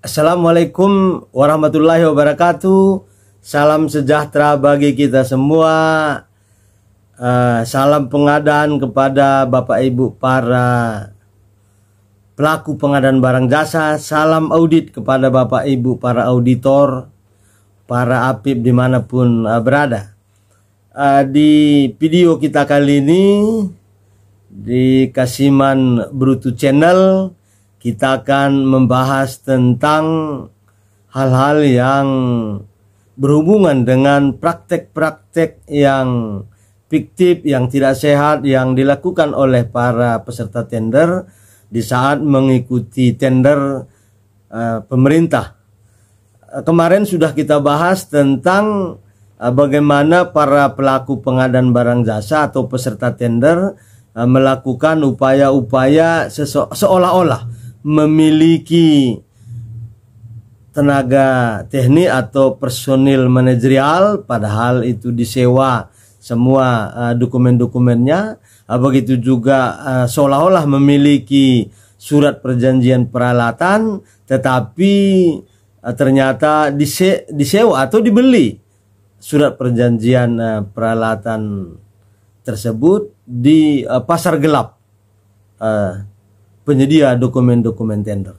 Assalamualaikum warahmatullahi wabarakatuh. Salam sejahtera bagi kita semua. Salam pengadaan kepada Bapak Ibu para pelaku pengadaan barang jasa. Salam audit kepada Bapak Ibu para auditor, para apip dimanapun berada. Di video kita kali ini di Kasiman Brutu Channel, kita akan membahas tentang hal-hal yang berhubungan dengan praktek-praktek yang fiktif, yang tidak sehat, yang dilakukan oleh para peserta tender di saat mengikuti tender pemerintah. Kemarin sudah kita bahas tentang bagaimana para pelaku pengadaan barang jasa atau peserta tender melakukan upaya-upaya seolah-olah memiliki tenaga teknik atau personil manajerial, padahal itu disewa semua dokumen-dokumennya. Begitu juga seolah-olah memiliki surat perjanjian peralatan, tetapi ternyata disewa atau dibeli surat perjanjian peralatan tersebut di pasar gelap penyedia dokumen-dokumen tender.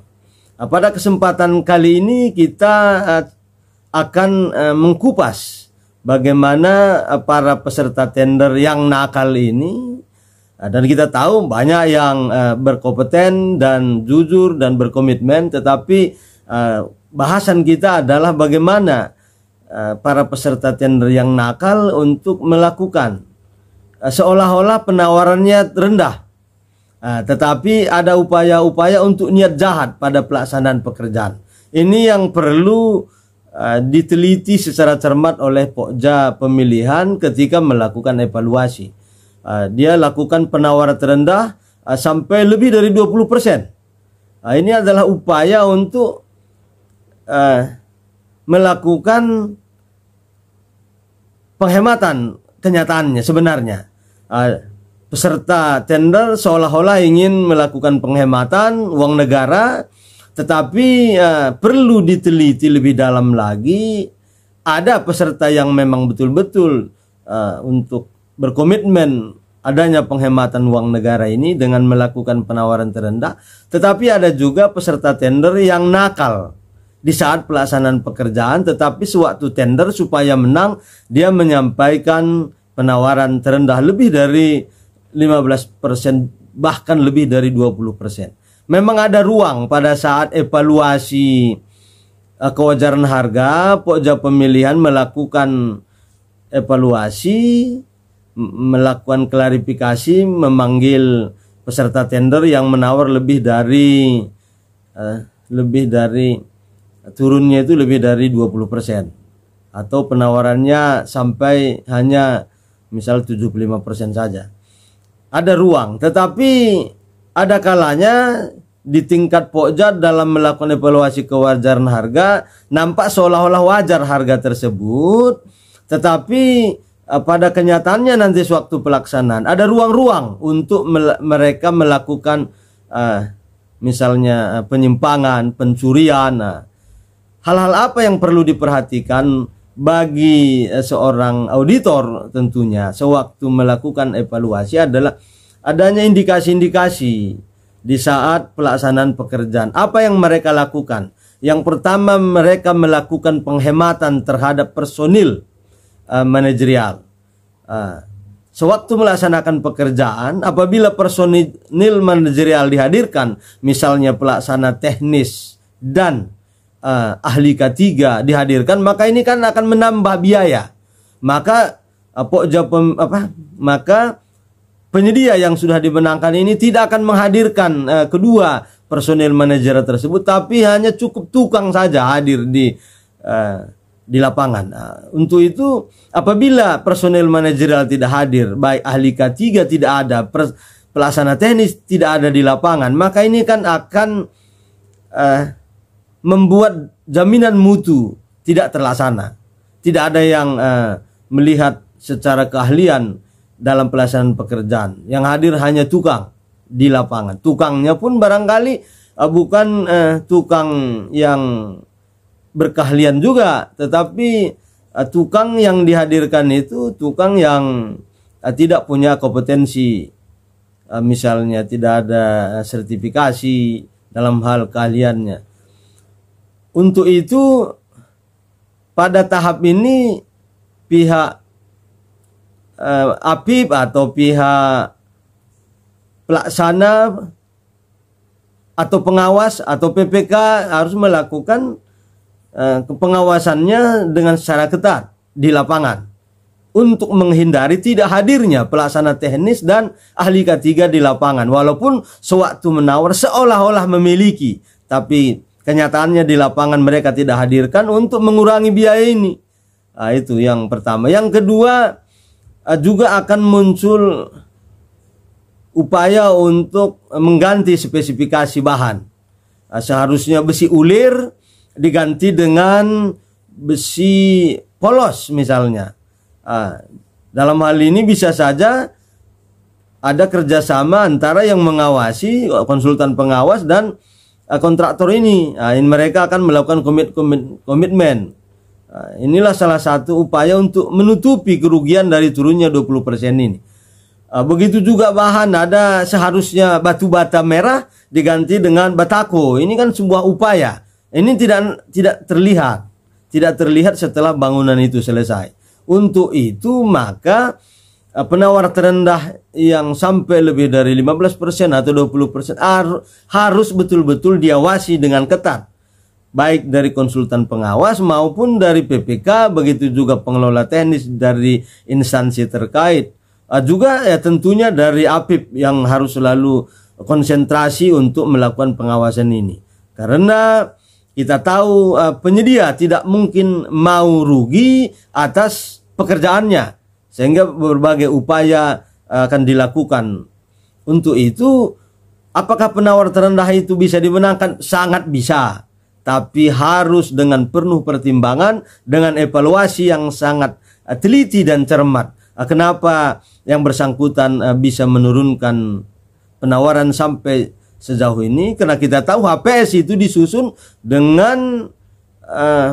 Pada kesempatan kali ini kita akan mengkupas bagaimana para peserta tender yang nakal ini, dan kita tahu banyak yang berkompeten dan jujur dan berkomitmen, tetapi bahasan kita adalah bagaimana para peserta tender yang nakal untuk melakukan seolah-olah penawarannya rendah, tetapi ada upaya-upaya untuk niat jahat pada pelaksanaan pekerjaan. Ini yang perlu diteliti secara cermat oleh Pokja pemilihan ketika melakukan evaluasi. Dia lakukan penawaran terendah sampai lebih dari 20%. Ini adalah upaya untuk melakukan penghematan kenyataannya sebenarnya. Peserta tender seolah-olah ingin melakukan penghematan uang negara, tetapi perlu diteliti lebih dalam lagi. Ada peserta yang memang betul-betul untuk berkomitmen adanya penghematan uang negara ini dengan melakukan penawaran terendah, tetapi ada juga peserta tender yang nakal di saat pelaksanaan pekerjaan, tetapi sewaktu tender supaya menang dia menyampaikan penawaran terendah lebih dari 15%, bahkan lebih dari 20%. Memang ada ruang pada saat evaluasi kewajaran harga, Pokja pemilihan melakukan evaluasi, melakukan klarifikasi, memanggil peserta tender yang menawar lebih dari turunnya itu lebih dari 20%, atau penawarannya sampai hanya misal 75% saja. Ada ruang, tetapi ada kalanya di tingkat Pokja dalam melakukan evaluasi kewajaran harga nampak seolah-olah wajar harga tersebut, tetapi pada kenyataannya nanti sewaktu pelaksanaan ada ruang-ruang untuk mereka melakukan misalnya penyimpangan, pencurian. Hal-hal apa yang perlu diperhatikan bagi seorang auditor tentunya sewaktu melakukan evaluasi adalah adanya indikasi-indikasi di saat pelaksanaan pekerjaan. Apa yang mereka lakukan? Yang pertama, mereka melakukan penghematan terhadap personil manajerial. Sewaktu melaksanakan pekerjaan, apabila personil manajerial dihadirkan, misalnya pelaksana teknis dan ahli K3 dihadirkan, maka ini kan akan menambah biaya. Maka maka penyedia yang sudah dimenangkan ini tidak akan menghadirkan kedua personil manajer tersebut, tapi hanya cukup tukang saja hadir di lapangan. Untuk itu, apabila personil manajerial tidak hadir, baik ahli K3 tidak ada, pelaksana teknis tidak ada di lapangan, maka ini kan akan membuat jaminan mutu tidak terlaksana. Tidak ada yang melihat secara keahlian dalam pelaksanaan pekerjaan. Yang hadir hanya tukang di lapangan. Tukangnya pun barangkali bukan tukang yang berkeahlian juga, tetapi tukang yang dihadirkan itu tukang yang tidak punya kompetensi, misalnya tidak ada sertifikasi dalam hal keahliannya. Untuk itu pada tahap ini pihak APIP atau pihak pelaksana atau pengawas atau PPK harus melakukan pengawasannya dengan secara ketat di lapangan untuk menghindari tidak hadirnya pelaksana teknis dan ahli K3 di lapangan, walaupun sewaktu menawar seolah-olah memiliki, tapi kenyataannya di lapangan mereka tidak hadirkan untuk mengurangi biaya ini. Itu yang pertama. Yang kedua, juga akan muncul upaya untuk mengganti spesifikasi bahan. Seharusnya besi ulir diganti dengan besi polos misalnya. Dalam hal ini bisa saja ada kerjasama antara yang mengawasi, konsultan pengawas dan kontraktor ini. Mereka akan melakukan komitmen. Inilah salah satu upaya untuk menutupi kerugian dari turunnya 20% ini. Begitu juga bahan, ada seharusnya batu bata merah diganti dengan batako. Ini kan sebuah upaya. Ini tidak terlihat setelah bangunan itu selesai. Untuk itu maka penawar terendah yang sampai lebih dari 15% atau 20% harus betul-betul diawasi dengan ketat, baik dari konsultan pengawas maupun dari PPK, begitu juga pengelola teknis dari instansi terkait. Juga ya tentunya dari APIP yang harus selalu konsentrasi untuk melakukan pengawasan ini. Karena kita tahu penyedia tidak mungkin mau rugi atas pekerjaannya, sehingga berbagai upaya akan dilakukan. Untuk itu, apakah penawar terendah itu bisa dimenangkan? Sangat bisa, tapi harus dengan penuh pertimbangan, dengan evaluasi yang sangat teliti dan cermat. Kenapa yang bersangkutan bisa menurunkan penawaran sampai sejauh ini? Karena kita tahu HPS itu disusun dengan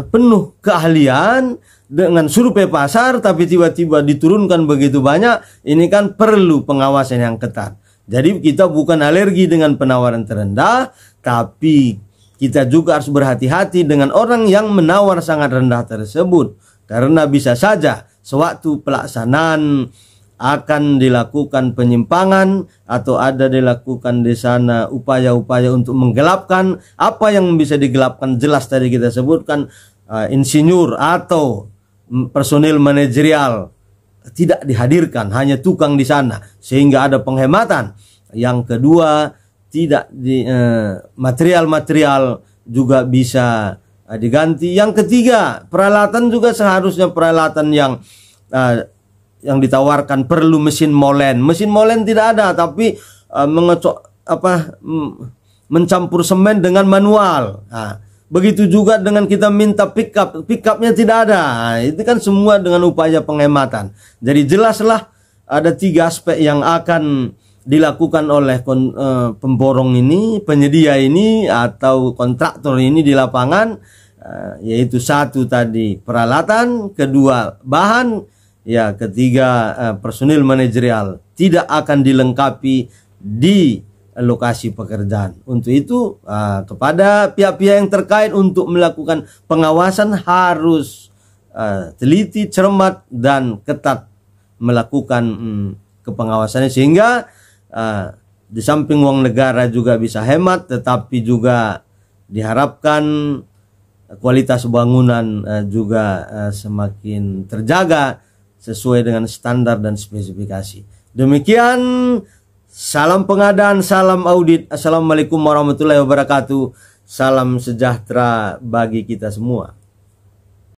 penuh keahlian, dengan survei pasar, tapi tiba-tiba diturunkan begitu banyak. Ini kan perlu pengawasan yang ketat. Jadi kita bukan alergi dengan penawaran terendah, tapi kita juga harus berhati-hati dengan orang yang menawar sangat rendah tersebut. Karena bisa saja sewaktu pelaksanaan akan dilakukan penyimpangan atau ada dilakukan di sana upaya-upaya untuk menggelapkan apa yang bisa digelapkan. Jelas tadi kita sebutkan insinyur atau personil manajerial tidak dihadirkan, hanya tukang di sana, sehingga ada penghematan. Yang kedua, tidak di material-material juga bisa diganti. Yang ketiga, peralatan juga seharusnya peralatan yang ditawarkan perlu mesin molen. Mesin molen tidak ada, tapi mencampur semen dengan manual. Begitu juga dengan kita minta pick-upnya tidak ada. Itu kan semua dengan upaya penghematan. Jadi jelaslah ada 3 aspek yang akan dilakukan oleh pemborong ini, penyedia ini atau kontraktor ini di lapangan, yaitu 1 tadi peralatan, 2 bahan, ya ketiga personil manajerial tidak akan dilengkapi di lokasi pekerjaan. Untuk itu kepada pihak-pihak yang terkait untuk melakukan pengawasan harus teliti, cermat dan ketat melakukan kepengawasannya, sehingga di samping uang negara juga bisa hemat, tetapi juga diharapkan kualitas bangunan juga semakin terjaga sesuai dengan standar dan spesifikasi. Demikian, salam pengadaan, salam audit. Assalamualaikum warahmatullahi wabarakatuh. Salam sejahtera bagi kita semua.